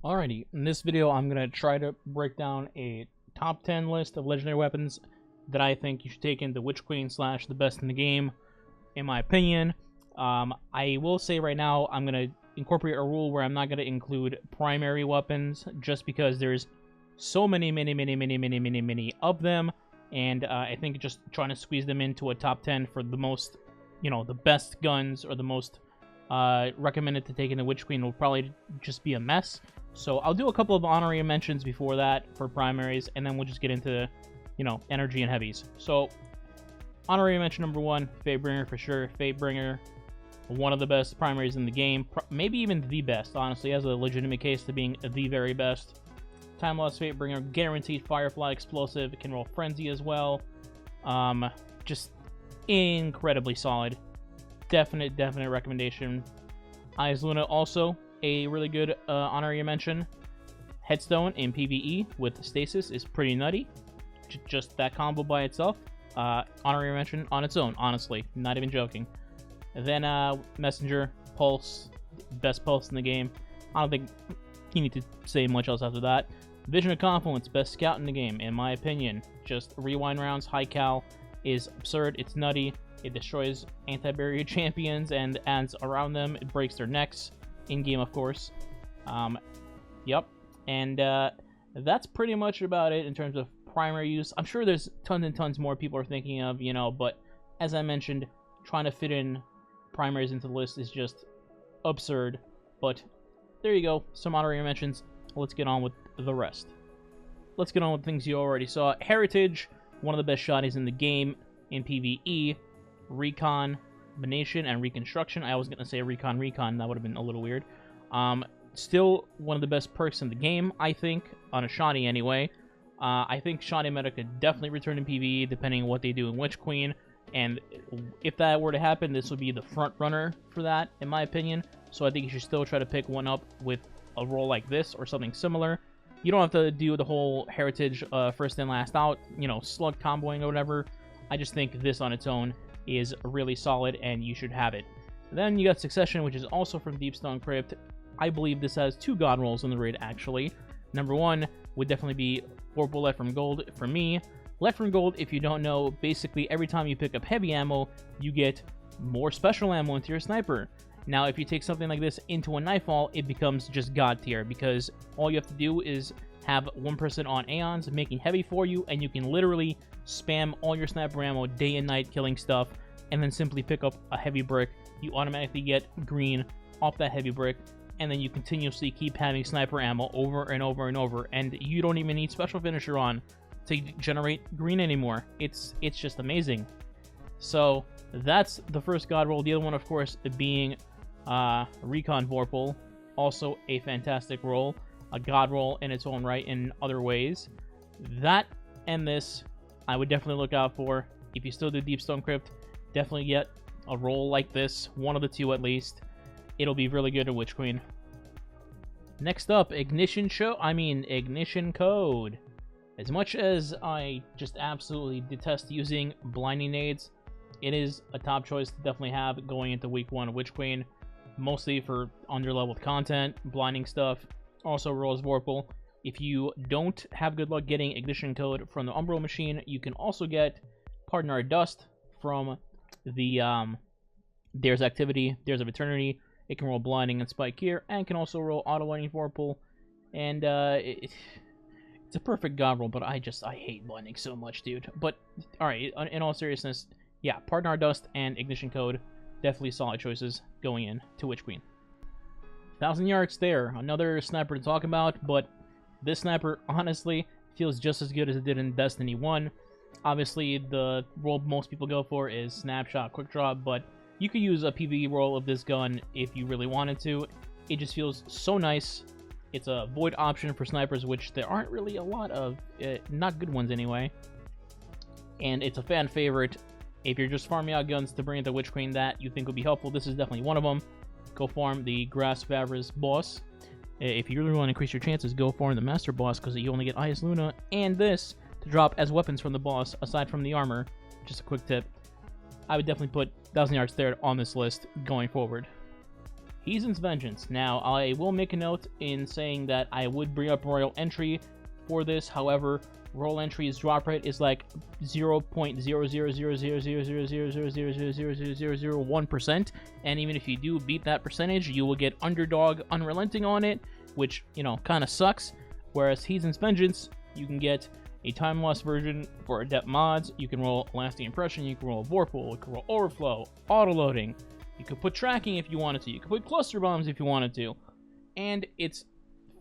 Alrighty, in this video I'm going to try to break down a top 10 list of legendary weapons that I think you should take into Witch Queen / the best in the game, in my opinion. I will say right now I'm going to incorporate a rule where I'm not going to include primary weapons just because there's so many of them, and I think just trying to squeeze them into a top 10 for the most, the best guns or the most recommended to take into Witch Queen will probably just be a mess. So I'll do a couple of honorary mentions before that for primaries, and then we'll just get into, energy and heavies. So, honorary mention number 1, Fatebringer for sure. Fatebringer, one of the best primaries in the game. Maybe even the best, honestly. Has a legitimate case to being the very best. Time Lost Fatebringer, guaranteed Firefly explosive. It can roll Frenzy as well. Just incredibly solid. Definite recommendation. Eyes Luna also a really good honorary mention. Headstone in PvE with Stasis is pretty nutty. Just that combo by itself. Honorary mention on its own, honestly. Not even joking. And then Messenger, Pulse, best Pulse in the game. I don't think you need to say much else after that. Vision of Confluence, best scout in the game, in my opinion. Just rewind rounds, high cal is absurd. It's nutty. It destroys anti-barrier champions and adds around them. It breaks their necks. In-game, of course. Yep. And that's pretty much about it in terms of primary use. I'm sure there's tons and tons more people are thinking of, but as I mentioned, trying to fit in primaries into the list is just absurd. But there you go. Some honorary mentions. Let's get on with the rest. Let's get on with things you already saw. Heritage, one of the best shotties in the game in PvE. Recon, Nation, and Reconstruction. I was going to say Recon. That would have been a little weird. Still one of the best perks in the game, I think, on a shoddy anyway. I think shoddy meta could definitely return in PvE depending on what they do in Witch Queen. And if that were to happen, this would be the front runner for that, in my opinion. So I think you should still try to pick one up with a role like this or something similar. You don't have to do the whole Heritage first in, last out, slug comboing or whatever. I just think this on its own is really solid, and you should have it. Then you got Succession, which is also from Deepstone Crypt. I believe this has 2 god rolls in the raid, actually. Number 1 would definitely be Vorpal Left from Gold for me. Left from Gold, if you don't know, basically every time you pick up heavy ammo, you get more special ammo into your sniper. Now, if you take something like this into a Nightfall, it becomes just god tier, because all you have to do is have one person on Aeons making heavy for you, and you can literally spam all your sniper ammo day and night killing stuff, and then simply pick up a heavy brick. You automatically get green off that heavy brick, and then you continuously keep having sniper ammo over and over and over, and you don't even need special finisher on to generate green anymore. It's just amazing. So that's the first god roll. The other one, of course, being Recon Vorpal, also a fantastic roll, a god roll in its own right in other ways. That and this I would definitely look out for. If you still do Deepstone Crypt, definitely get a roll like this, one of the 2 at least. It'll be really good at Witch Queen. Next up, Ignition Code. As much as I just absolutely detest using blinding nades, it is a top choice to definitely have going into week 1 of Witch Queen, mostly for underleveled content, blinding stuff. Also rolls Vorpal. If you don't have good luck getting Ignition Code from the Umbral machine, you can also get Pardon Our Dust from the Dares Activity, Dares of Eternity. It can roll Blinding and Spike here, and can also roll Auto-Lighting Vorpal. And it's a perfect god roll, but I hate Blinding so much, dude. But, alright, in all seriousness, yeah, Pardon Our Dust and Ignition Code, definitely solid choices going in to Witch Queen. 1,000 Yards there, another sniper to talk about, but this sniper, honestly, feels just as good as it did in Destiny 1. Obviously, the role most people go for is Snapshot Quick Draw, but you could use a PvE roll of this gun if you really wanted to. It just feels so nice. It's a void option for snipers, which there aren't really a lot of, not good ones anyway. And it's a fan favorite. If you're just farming out guns to bring into Witch Queen that you think would be helpful, this is definitely one of them. Go farm the Grasp of Avarice boss. If you really want to increase your chances, go farm the Master boss, because you only get Eyes Luna and this to drop as weapons from the boss, aside from the armor. Just a quick tip. I would definitely put 1,000 Yards there on this list going forward. Heathen's Vengeance. Now, I will make a note in saying that I would bring up Royal Entry for this. However, Royal Entry's drop rate is like 0.000000000000001%, and even if you do beat that percentage, you will get Underdog Unrelenting on it, which, you know, kind of sucks. Whereas Heathen's Vengeance, you can get a time loss version for Adept mods. You can roll Lasting Impression, you can roll Vorpal, you can roll Overflow, Autoloading. You could put Tracking if you wanted to. You could put Cluster Bombs if you wanted to. And it's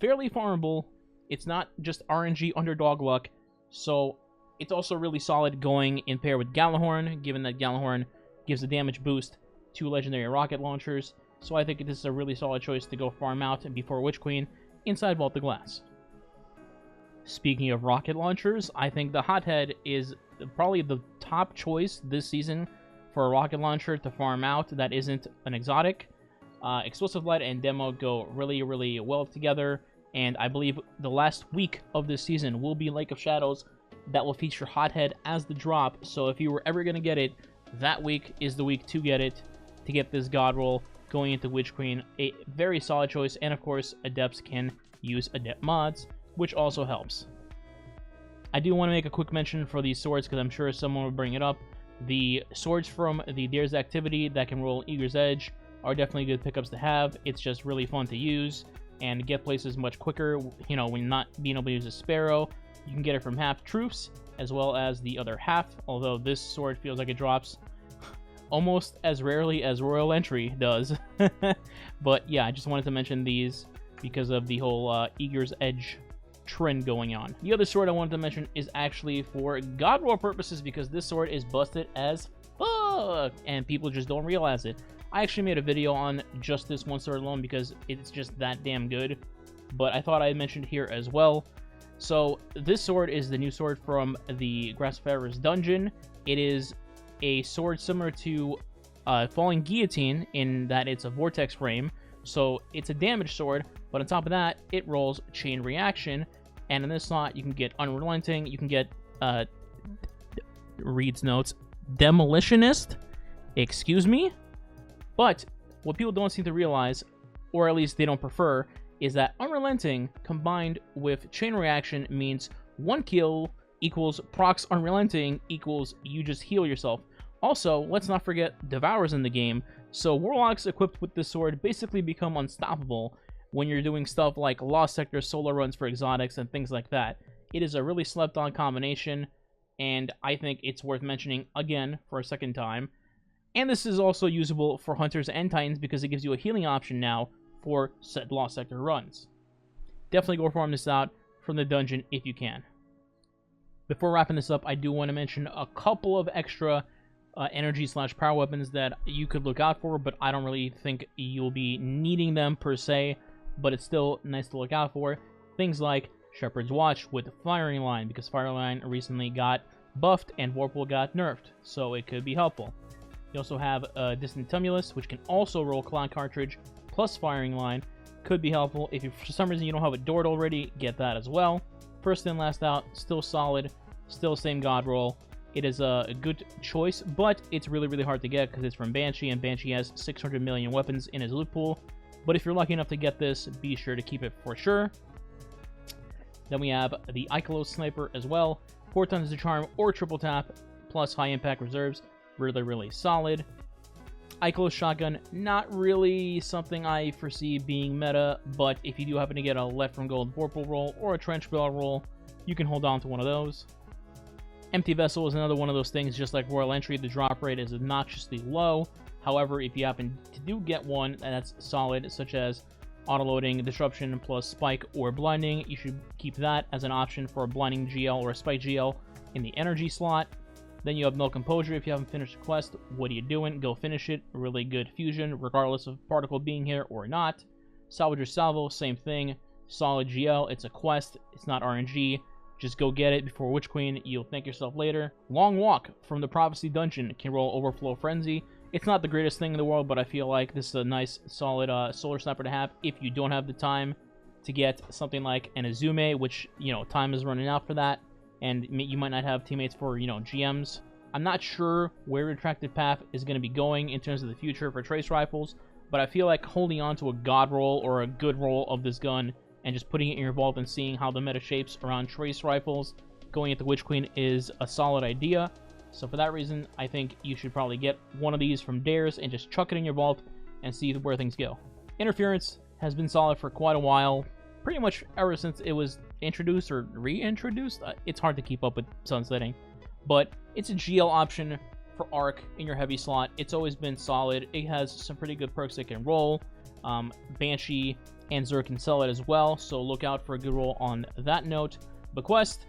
fairly farmable. It's not just RNG underdog luck. So it's also really solid going in pair with Gallahorn, given that Gallahorn gives a damage boost to legendary rocket launchers. So I think this is a really solid choice to go farm out before Witch Queen inside Vault the Glass. Speaking of rocket launchers, I think the Hothead is probably the top choice this season for a rocket launcher to farm out that isn't an exotic. Explosive Light and Demo go really, really well together, and I believe the last week of this season will be Lake of Shadows that will feature Hothead as the drop, so if you were ever going to get it, that week is the week to get it, to get this God roll going into Witch Queen. A very solid choice, and of course, Adepts can use Adept mods, which also helps. I do want to make a quick mention for these swords, because I'm sure someone will bring it up. The swords from the Dare's Activity that can roll Eager's Edge are definitely good pickups to have. It's just really fun to use and get places much quicker. You know, when not being able to use a Sparrow, you can get it from half troops as well as the other half, although this sword feels like it drops almost as rarely as Royal Entry does. But yeah, I just wanted to mention these because of the whole Eager's Edge trend going on. The other sword I wanted to mention is actually for God Roll purposes, because this sword is busted as fuck and people just don't realize it. I actually made a video on just this one sword alone because it's just that damn good, but I thought I'd mention it here as well. So this sword is the new sword from the Grassfarer's Dungeon. It is a sword similar to Falling Guillotine in that it's a vortex frame, so it's a damage sword, but on top of that, it rolls Chain Reaction, and in this slot, you can get Unrelenting, you can get, reads notes, Demolitionist, excuse me, but what people don't seem to realize, or at least they don't prefer, is that Unrelenting combined with Chain Reaction means 1 kill equals procs Unrelenting equals you just heal yourself. Also, let's not forget Devour's in the game, so Warlocks equipped with this sword basically become unstoppable when you're doing stuff like Lost Sector solo runs for exotics and things like that. It is a really slept-on combination, and I think it's worth mentioning again for a second time. And this is also usable for Hunters and Titans because it gives you a healing option now for said Lost Sector runs. Definitely go farm this out from the dungeon if you can. Before wrapping this up, I do want to mention a couple of extra energy/power weapons that you could look out for, but I don't really think you'll be needing them per se, but it's still nice to look out for. Things like Shepherd's Watch with Firing Line, because Firing Line recently got buffed and Vorpal got nerfed, so it could be helpful. You also have Distant Tumulus, which can also roll Cloud Cartridge plus Firing Line. Could be helpful. If you, for some reason you don't have a Dort already, get that as well. First in, last out, still solid, still same God roll. It is a good choice, but it's really, really hard to get because it's from Banshee, and Banshee has 600 million weapons in his loot pool. But if you're lucky enough to get this, be sure to keep it for sure. Then we have the Ikelos Sniper as well. 4 tons of charm or triple tap, plus high impact reserves. Really, really solid. Ikelos Shotgun, not really something I foresee being meta, but if you do happen to get a Let From Gold Vorpal roll or a Trench Bell roll, you can hold on to one of those. Empty Vessel is another one of those things, just like Royal Entry, the drop rate is obnoxiously low. However, if you happen to do get one that's solid, such as Autoloading, Disruption, plus Spike or Blinding, you should keep that as an option for a Blinding GL or a Spike GL in the energy slot. Then you have No Composure. If you haven't finished the quest, what are you doing? Go finish it. Really good fusion, regardless of Particle being here or not. Salvager Salvo, same thing. Solid GL, it's a quest, it's not RNG. Just go get it before Witch Queen, you'll thank yourself later. Long Walk from the Prophecy Dungeon can roll Overflow Frenzy. It's not the greatest thing in the world, but I feel like this is a nice, solid Solar Sniper to have if you don't have the time to get something like an Izume, which, you know, time is running out for that, and you might not have teammates for, you know, GMs. I'm not sure where Retracted Path is going to be going in terms of the future for Trace Rifles, but I feel like holding on to a god roll or a good roll of this gun and just putting it in your vault and seeing how the meta shapes around trace rifles going at the Witch Queen is a solid idea. So for that reason, I think you should probably get one of these from Dares and just chuck it in your vault and see where things go. Interference has been solid for quite a while, pretty much ever since it was introduced or reintroduced. It's hard to keep up with sunsetting, but it's a GL option for Arc in your heavy slot. It's always been solid. It has some pretty good perks it can roll. Banshee and Zerg can sell it as well, so look out for a good roll on that note. Bequest,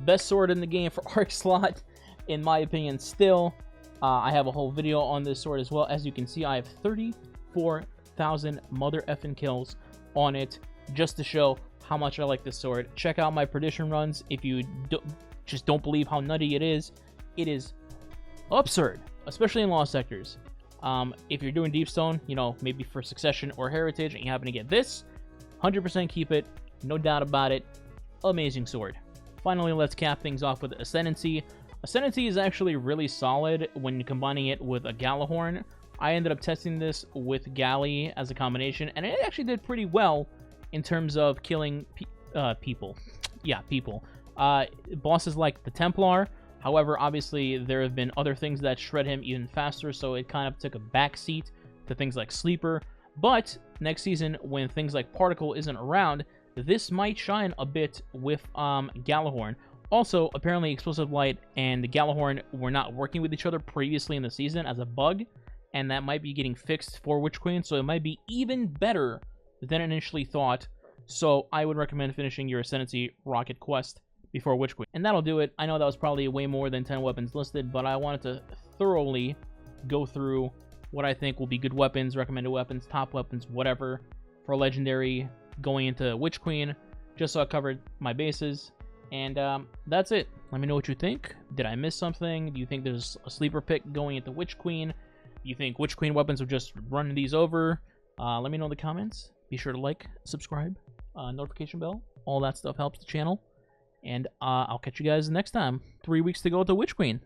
best sword in the game for Arc slot, in my opinion still. I have a whole video on this sword as well. As you can see, I have 34,000 mother effing kills on it, just to show how much I like this sword. Check out my prediction runs if you just don't believe how nutty it is. It is absurd, especially in Lost Sectors. If you're doing Deep Stone, you know, maybe for Succession or Heritage, and you happen to get this, 100% keep it, no doubt about it. Amazing sword. Finally, let's cap things off with Ascendancy. Ascendancy is actually really solid when combining it with a Galahorn. I ended up testing this with Galley as a combination, and it actually did pretty well in terms of killing people. Yeah, people. Bosses like the Templar. However, obviously, there have been other things that shred him even faster, so it kind of took a backseat to things like Sleeper. But next season, when things like Particle isn't around, this might shine a bit with Galahorn. Also, apparently Explosive Light and the Galahorn were not working with each other previously in the season as a bug, and that might be getting fixed for Witch Queen, so it might be even better than initially thought. So I would recommend finishing your Ascendancy Rocket Quest before Witch Queen. And that'll do it. I know that was probably way more than 10 weapons listed, but I wanted to thoroughly go through what I think will be good weapons, recommended weapons, top weapons, whatever, for Legendary going into Witch Queen, just so I covered my bases. And that's it. Let me know what you think. Did I miss something? Do you think there's a sleeper pick going into Witch Queen? Do you think Witch Queen weapons would just run these over? Let me know in the comments. Be sure to like, subscribe, notification bell. All that stuff helps the channel. And I'll catch you guys next time. 3 weeks to go with the Witch Queen.